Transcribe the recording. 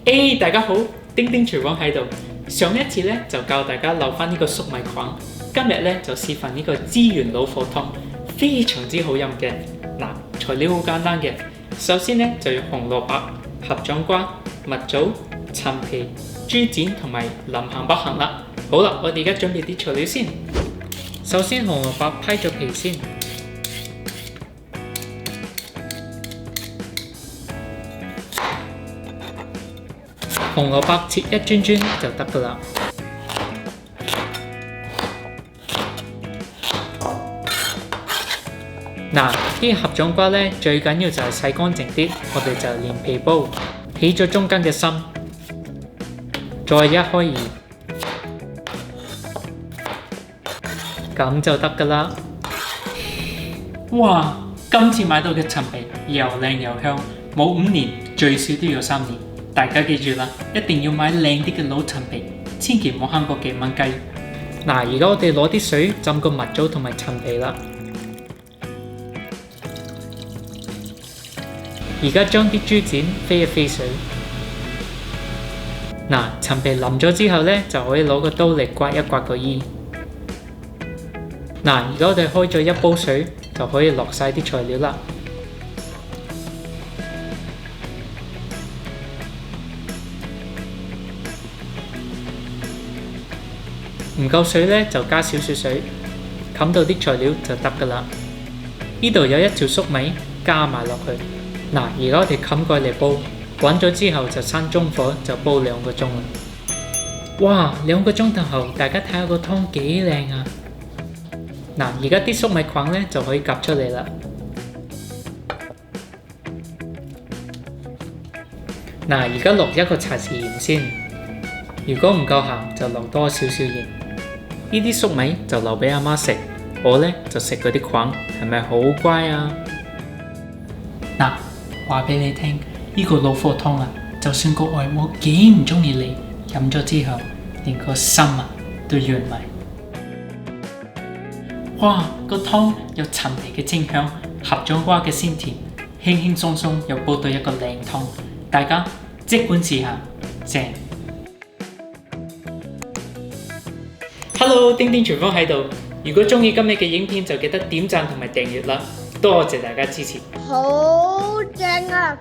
大家好，丁丁廚房喺度。上一次咧就教大家留翻呢個粟米菌，今日咧就示範呢個資源老火湯，非常之好飲嘅。嗱，材料好簡單嘅，首先咧就要紅蘿蔔、合掌瓜、蜜棗、陳皮、豬展同埋臨行不行啦。好啦，我哋而家準備啲材料先。首先紅蘿蔔批咗皮先。紅蘿蔔切一磚磚就得㗎啦。嗱，啲合掌瓜咧最緊要就係洗乾淨啲，我哋就連皮煲，起咗中間嘅心，再一開二，咁就得㗎啦。哇！今次買到嘅陳皮又靚又香，冇5年最少都要3年。大家記住啦，一定要買靚啲嘅老陳皮，千祈唔好慳嗰幾蚊雞。嗱，而家我哋攞啲水浸個蜜棗同埋陳皮啦。而家將啲豬展飛一飛水。嗱，陳皮淋咗之後呢，就可以攞個刀嚟刮一刮個衣。嗱，而家我哋開咗一煲水，就可以落晒啲材料啦。唔夠水呢，就加少少水，冚到啲材料就得㗎啦。呢度有一條粟米，加埋落去。嗱，而家我哋冚蓋嚟煲，滾咗之後就閂中火，就煲2個鐘啦。哇，2個鐘頭後，大家睇下個湯幾靚啊！嗱，而家啲粟米菌呢就可以夾出嚟啦。嗱，而家落1個茶匙鹽先，如果唔夠鹹就落多少少鹽。呢啲粟米就留俾阿媽食，我呢就食嗰啲菌，係咪好乖啊？嗱，話俾你聽，呢個老火湯啊，就算個外母幾唔中意你，飲咗之後，連個心啊都軟埋。哇，個湯有陳皮嘅清香，合掌瓜嘅鮮甜，輕輕鬆鬆又煲到一個靚湯，大家即管試下，正。Hello， 丁丁廚房喺度。如果中意今日嘅影片，就記得點讚同埋訂閱啦。多謝大家支持。好正啊！